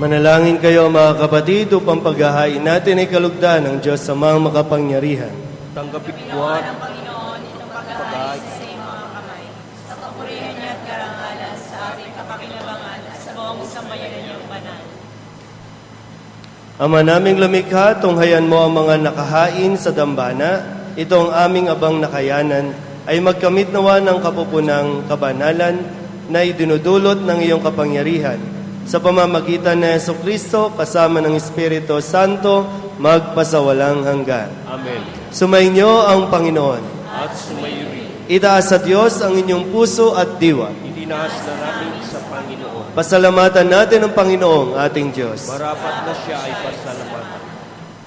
Manalangin kayo mga kapatid upang paghahain natin ay kalugdan ng Diyos sa mga makapangyarihan. Tanggapit po at Panginoon, itong paghahain sa iyong mga kamay, sa kapurihan niya at karangalan, sa ating kapakinabangan at sa buong sambayanan niyang banal. Ama naming lumikha, tunghayan mo ang mga nakahain sa dambana. Ito ang aming abang nakayanan, ay magkamit nawa ng kapupunang kabanalan na idinudulot ng iyong kapangyarihan. Sa pamamagitan ni Jesucristo, kasama ng Espiritu Santo, magpasawalang hanggan. Amen. Sumainyo ang Panginoon. At sumayo rin. Itaas sa Diyos ang inyong puso at diwa. Itinaas na namin sa Panginoon. Pasalamatan natin ang Panginoong ating Diyos. Marapat na siya ay pasalamatan.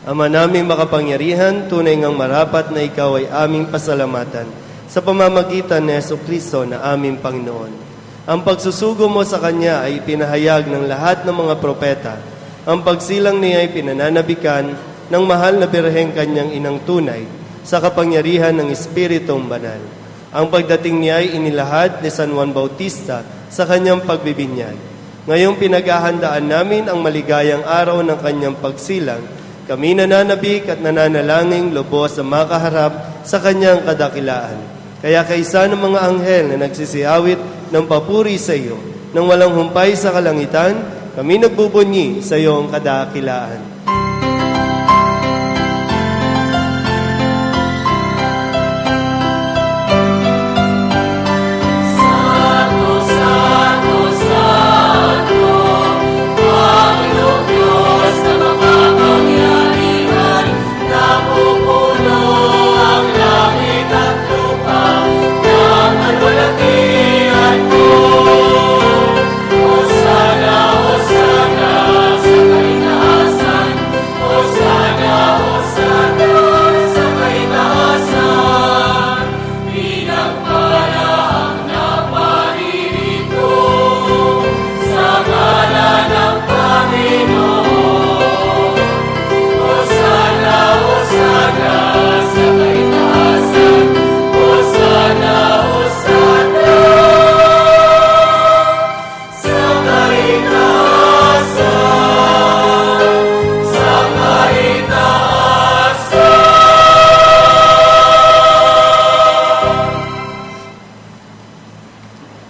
Ama naming makapangyarihan, tunay ngang marapat na ikaw ay aming pasalamatan sa pamamagitan ni Jesucristo na aming Panginoon. Ang pagsusugo mo sa Kanya ay pinahayag ng lahat ng mga propeta. Ang pagsilang niya ay pinananabikan ng mahal na birheng Kanyang inang tunay sa kapangyarihan ng Espiritong Banal. Ang pagdating niya ay inilahad ni San Juan Bautista sa Kanyang pagbibinyag. Ngayong pinaghahandaan namin ang maligayang araw ng Kanyang pagsilang, kami nananabik at nananalangin lubos na makaharap sa Kanyang kadakilaan. Kaya kaisa ng mga anghel na nagsisiyawit ng papuri sa iyo, nang walang humpay sa kalangitan, kami nagbubunyi sa iyong kadakilaan.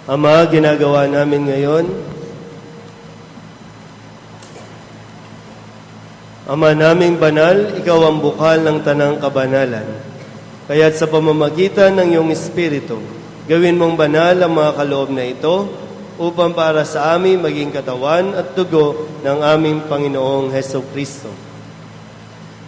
Ama, ginagawa namin ngayon, Ama naming banal, ikaw ang bukal ng tanang kabanalan. Kaya't sa pamamagitan ng iyong Espiritu, gawin mong banal ang mga kaloob na ito upang para sa amin maging katawan at dugo ng aming Panginoong Jesucristo.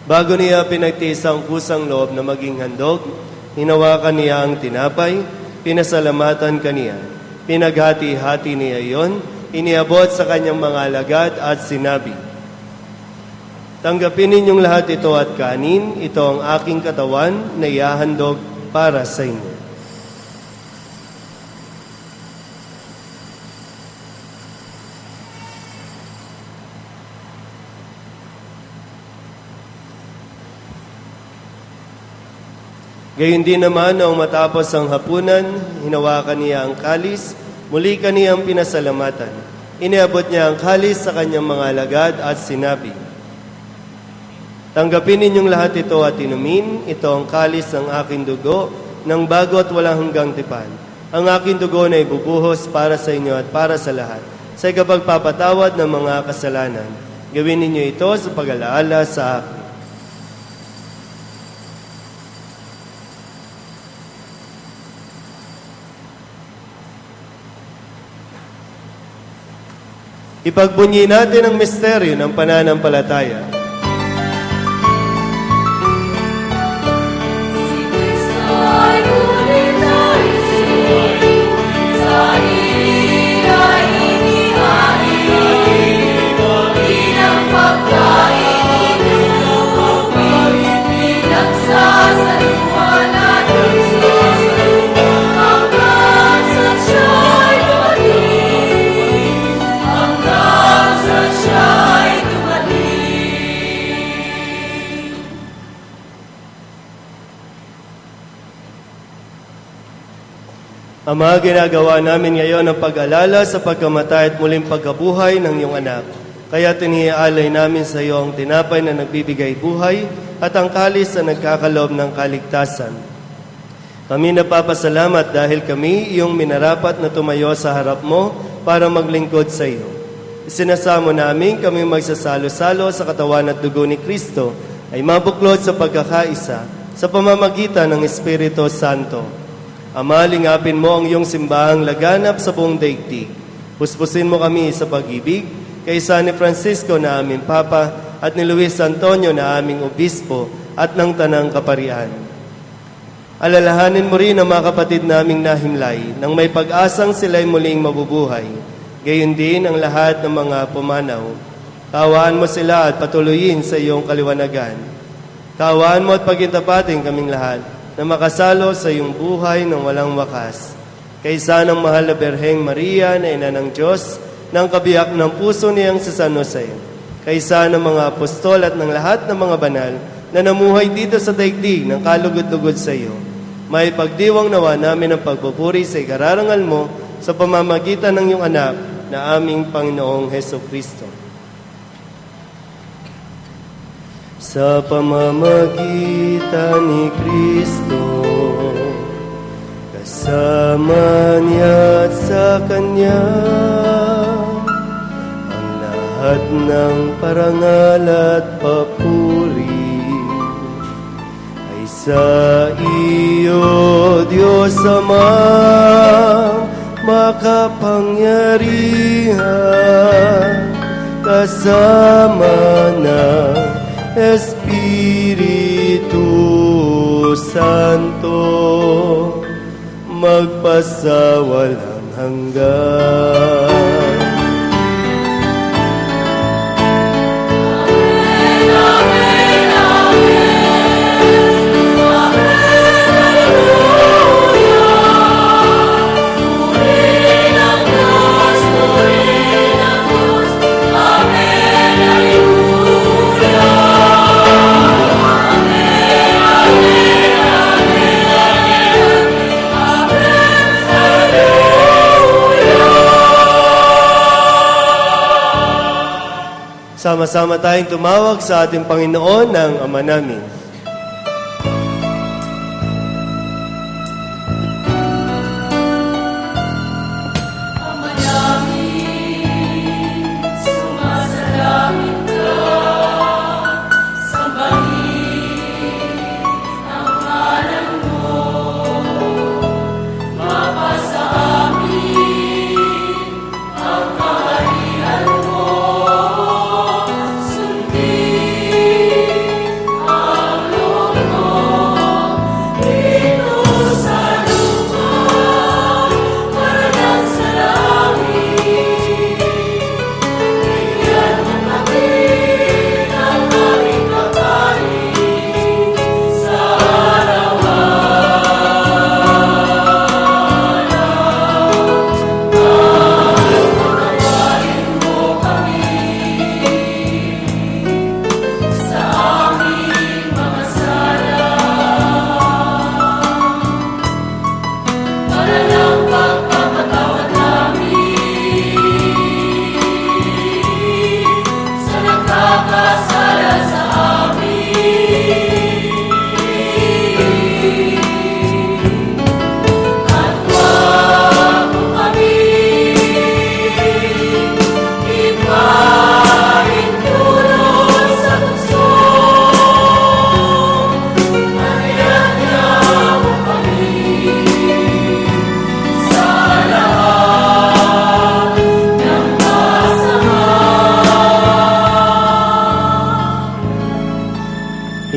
Bago niya pinagtiis ang kusang loob na maging handog, hinawakan niya ang tinapay, pinasalamatan kaniya. Pinaghati-hati niya iyon, iniabot sa kanyang mga alagad at sinabi, tanggapin ninyong lahat ito at kanin, ito ang aking katawan na iahandog para sa inyo. Gayon din naman nang matapos ang hapunan, hinawakan niya ang kalis, muli kaniyang pinasalamatan. Iniabot niya ang kalis sa kanyang mga alagad at sinabi, tanggapin ninyong lahat ito at inumin, ito ang kalis ng aking dugo, ng bago at walang hanggang tipan. Ang aking dugo na ibubuhos para sa inyo at para sa lahat, sa ikapagpapatawad ng mga kasalanan. Gawin ninyo ito sa pag-alaala sa akin. Ipagbunyi natin ang misteryo ng pananampalataya. Ama, ginagawa namin ngayon ang pag-alala sa pagkamatay at muling pagkabuhay ng iyong anak. Kaya tiniaalay namin sa iyo ang tinapay na nagbibigay buhay at ang kalis na nagkakaloob ng kaligtasan. Kami napapasalamat dahil kami iyong minarapat na tumayo sa harap mo para maglingkod sa iyo. Isinasamo namin kami magsasalo-salo sa katawan at dugo ni Kristo ay mabuklod sa pagkakaisa sa pamamagitan ng Espiritu Santo. Ama, lingapin mo ang iyong simbahang laganap sa buong daigdig. Puspusin mo kami sa pag-ibig kay San Francisco na aming Papa at ni Luis Antonio na aming Obispo at ng Tanang Kaparian. Alalahanin mo rin ang mga kapatid naming nahimlay nang may pag-asang sila'y muling mabubuhay. Gayon din ang lahat ng mga pumanaw. Kaawaan mo sila at patuloyin sa iyong kaliwanagan. Kaawaan mo at pagintapatin kaming lahat na makasalo sa iyong buhay ng walang wakas. Kaysa ng mahal na Berheng Maria na ina ng Diyos, ng kabiyak ng puso niyang sa San Jose. Kaysa ng mga apostol at ng lahat ng mga banal na namuhay dito sa daigdig ng kalugod-lugod sa iyo. May pagdiwang nawa namin ang pagpupuri sa ikararangal mo sa pamamagitan ng iyong anak na aming Panginoong Heso Kristo. Sa pamamagitan ni Kristo, kasama niya at sa Kanya, ang lahat ng parangal at papuri ay sa iyo, Diyos Ama, makapangyarihan, kasama ng Espiritu Santo, magpasawalang hanggan. Sama-sama tayong tumawag sa ating Panginoon ng Ama namin. Ama namin, sumasalangit ka, sambahin ang ngalan mo, mapasa amin ang kaharian mo.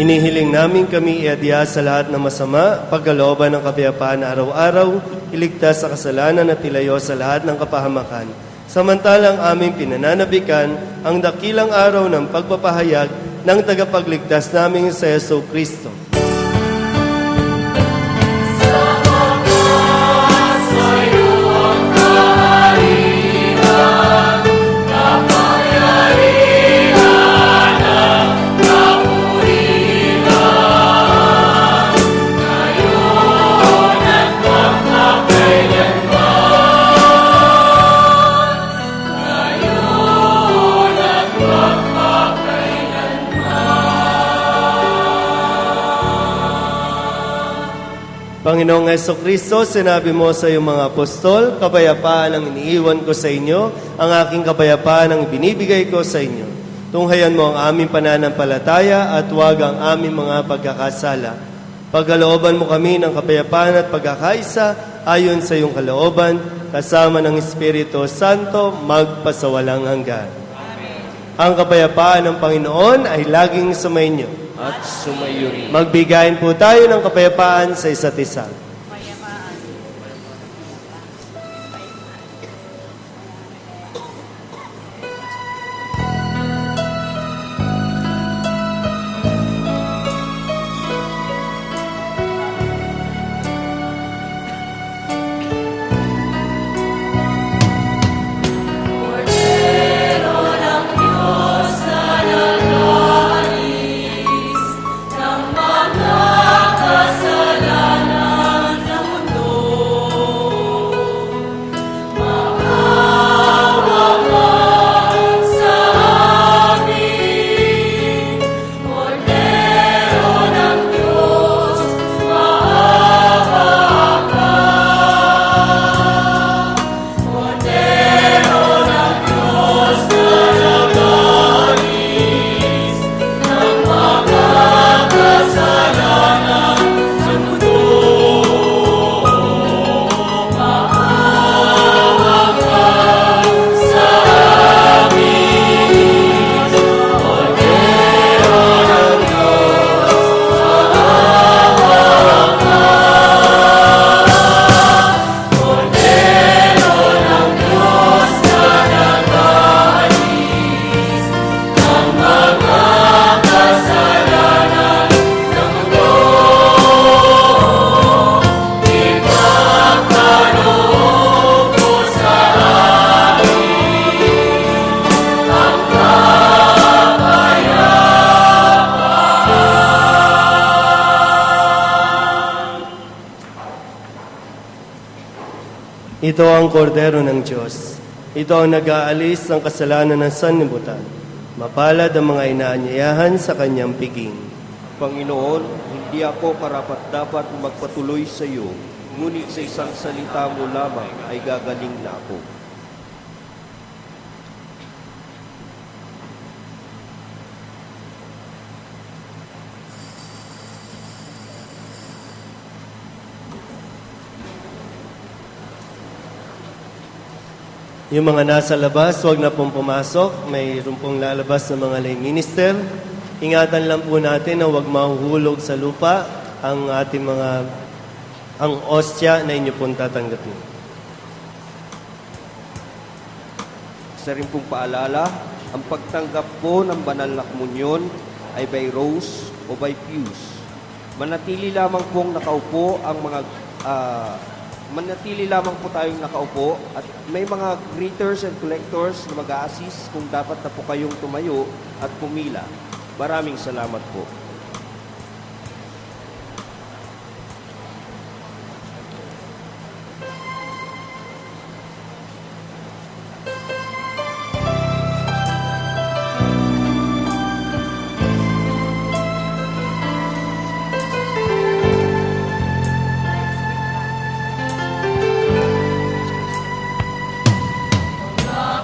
Hinihiling namin kami iadya sa lahat ng masama, pagkalooban ng kapayapaan na araw-araw, iligtas sa kasalanan at ilayo sa lahat ng kapahamakan. Samantalang aming pinananabikan ang dakilang araw ng pagpapahayag ng tagapagligtas naming sa Yesu Kristo. Panginoong Hesukristo, sinabi mo sa iyong mga apostol, kapayapaan ang iniiwan ko sa inyo, ang aking kapayapaan ang ibinibigay ko sa inyo. Tunghayan mo ang aming pananampalataya at huwag ang aming mga pagkakasala. Pagkalooban mo kami ng kapayapaan at pagkakaisa ayon sa iyong kalooban, kasama ng Espiritu Santo, magpasawalang hanggan. Ang kapayapaan ng Panginoon ay laging sumainyo. At sumayo rin. Magbigayin po tayo ng kapayapaan sa isa't isa. Ito ang kordero ng Diyos. Ito ang nag-aalis ng kasalanan ng sanlibutan. Mapalad ang mga inaanyayahan sa kanyang piging. Panginoon, hindi ako karapat-dapat magpatuloy sa iyo, ngunit sa isang salita mo lamang ay gagaling na ako. Yung mga nasa labas, huwag na pong pumasok. Mayroon pong lalabas ng mga lay minister. Ingatan lang po natin na huwag mahuhulog sa lupa ang ating ang ostya na inyo pong tatanggapin. Isa rin pong paalala, ang pagtanggap po ng banal na komunyon ay by rows o by pews. Manatili lamang pong nakaupo ang manatili lamang po tayong nakaupo at may mga greeters and collectors na mag-a-assist kung dapat na po kayong tumayo at pumila. Maraming salamat po.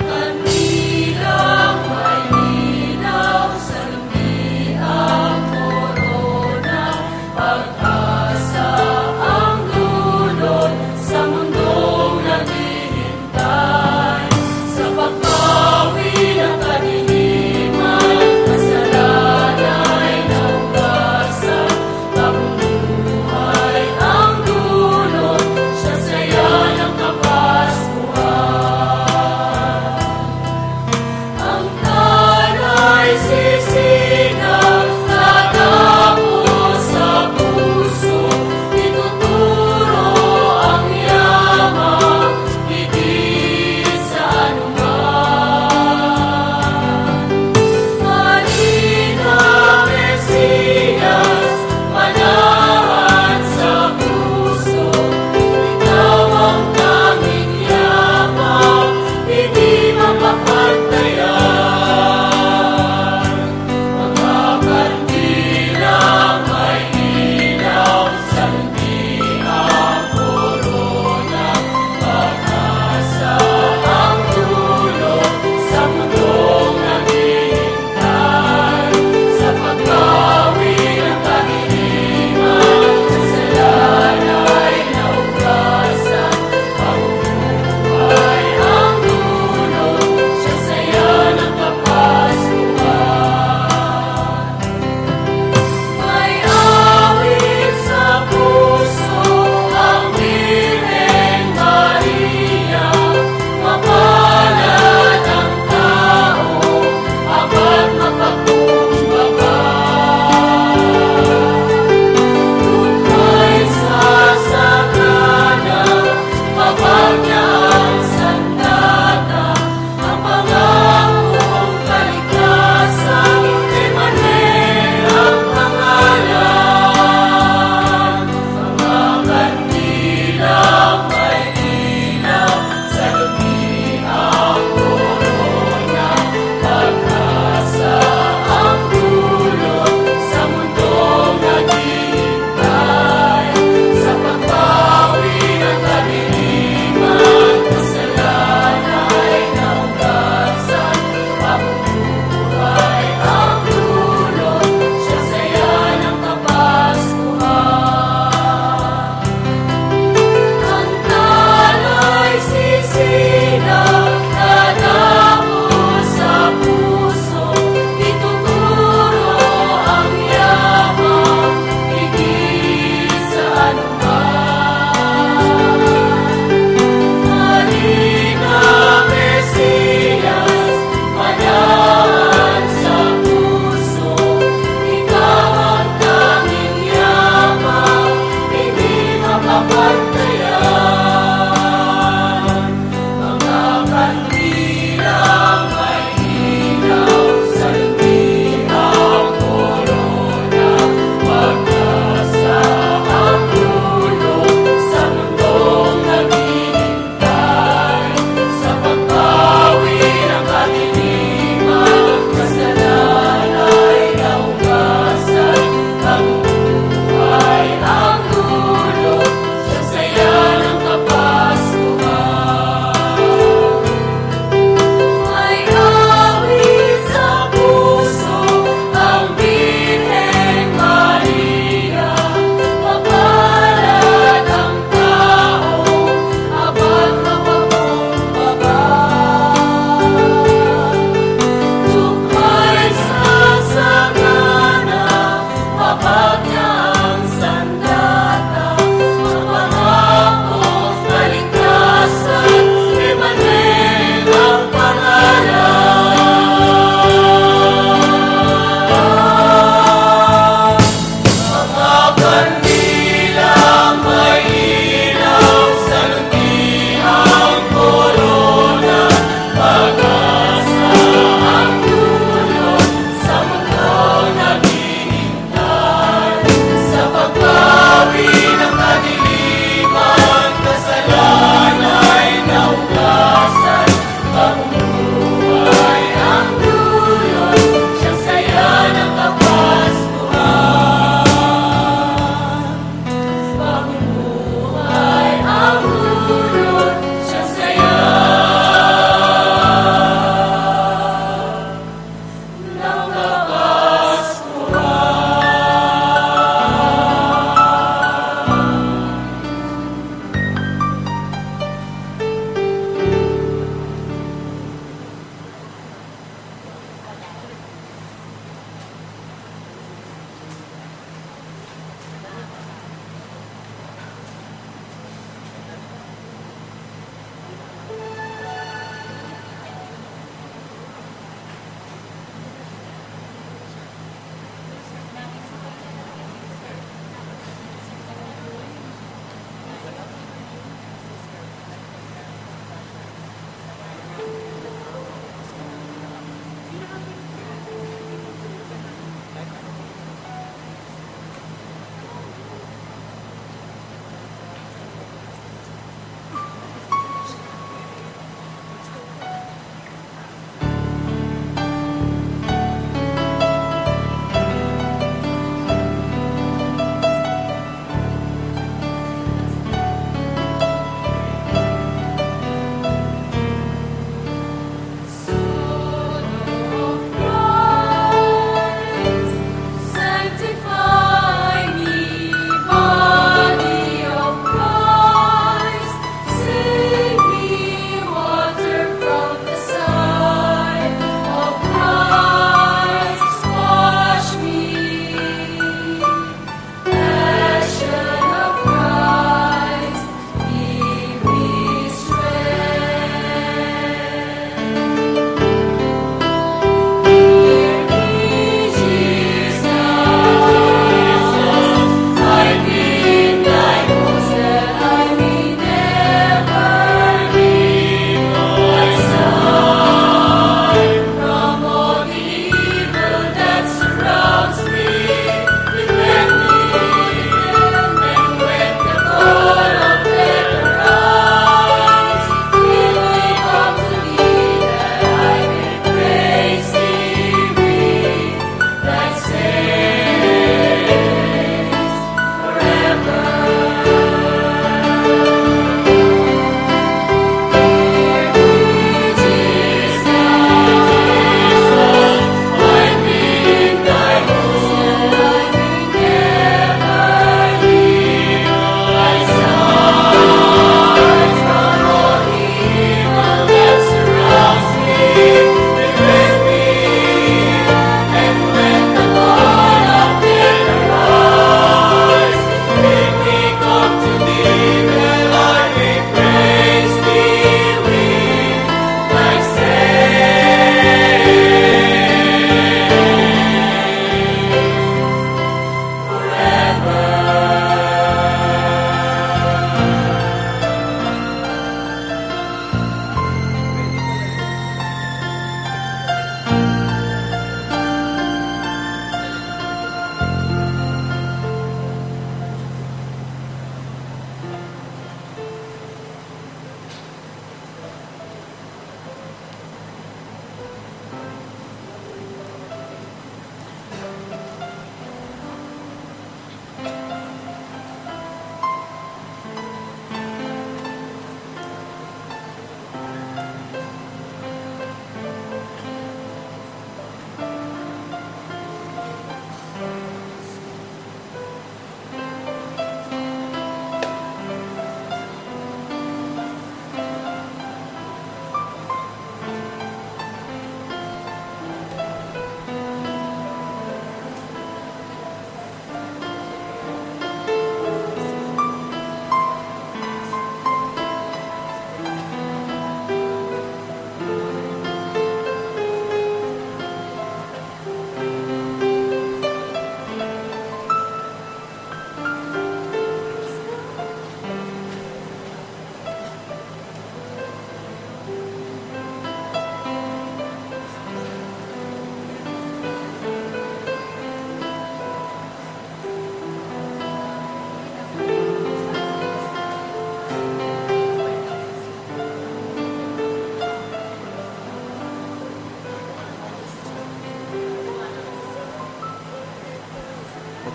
Kanilang may linaw sa lumiang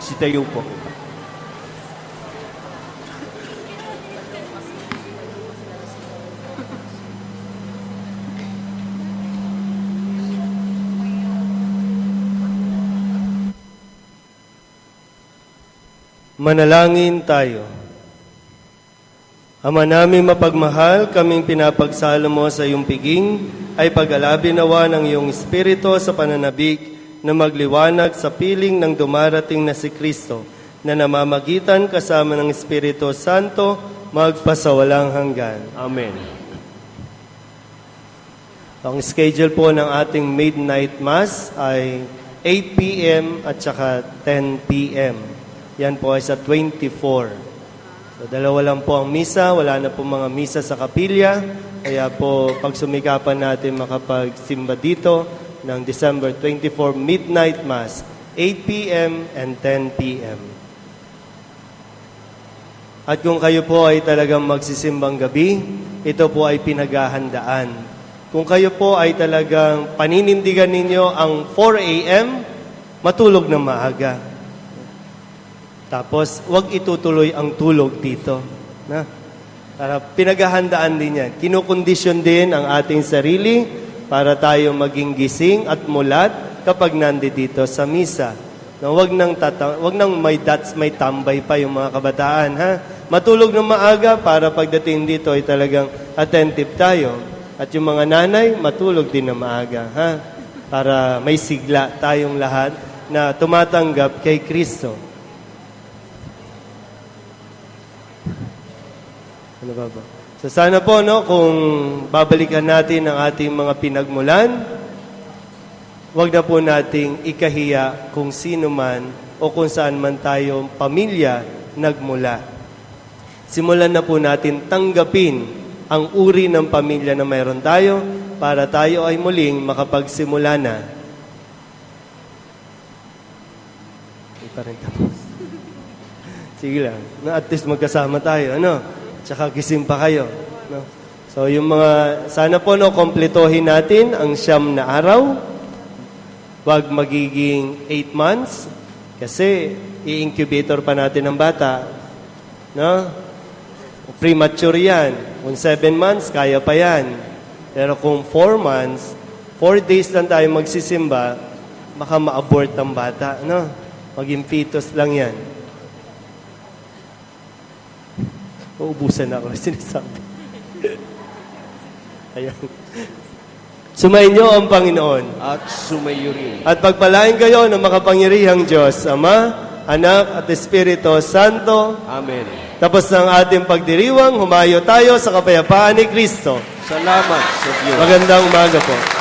Magsitayo po. Manalangin tayo. Ama namin mapagmahal, kaming pinapagsalo mo sa iyong piging, ay pag-alabi nawa ng iyong Espiritu sa pananabik na magliwanag sa piling ng dumarating na si Kristo, na namamagitan kasama ng Espiritu Santo, magpasawalang hanggan. Amen. Ang schedule po ng ating midnight mass ay 8 p.m. at saka 10 p.m. Yan po ay sa 24. So, dalawa lang po ang misa. Wala na po mga misa sa kapilya. Kaya po, pagsumikapan natin makapagsimba dito ng December 24 Midnight Mass, 8 p.m. and 10 p.m. At kung kayo po ay talagang magsisimbang gabi, ito po ay pinaghahandaan. Kung kayo po ay talagang paninindigan ninyo ang 4 a.m., matulog na maaga. Tapos, huwag itutuloy ang tulog dito. Na? Para pinaghahandaan din yan. Kinukondisyon din ang ating sarili para tayo maging gising at mulat kapag nandito sa misa. Na huwag nang may tambay pa yung mga kabataan. Ha? Matulog ng maaga para pagdating dito ay talagang attentive tayo. At yung mga nanay, matulog din na maaga. Ha? Para may sigla tayong lahat na tumatanggap kay Kristo. Ano ba? So sana po, no, kung babalikan natin ang ating mga pinagmulan, wag na po nating ikahiya kung sino man o kung saan man tayo pamilya nagmula. Simulan na po natin tanggapin ang uri ng pamilya na mayroon tayo para tayo ay muling makapagsimula na. Hindi pa rin tapos. Sige lang. No, at least magkasama tayo. Ano? Tsaka gising pa kayo. No? So, yung mga, sana po, no, kompletohin natin ang 9 na araw. Wag magiging 8 months. Kasi, i-incubator pa natin ang bata. No? Premature yan. Kung 7 months, kaya pa yan. Pero kung 4 months, 4 days lang tayo magsisimba, baka ma-abort ang bata. No? Maging fetus lang yan. Uubusan na ako na sinasabi. Ayan. Sumayin niyo ang Panginoon. At sumayo rin. At pagpalain kayo ng makapangyarihang Diyos, Ama, Anak, at Espiritu Santo. Amen. Tapos ng ating pagdiriwang, humayo tayo sa kapayapaan ni Kristo. Salamat sa Diyos. Magandang umaga po.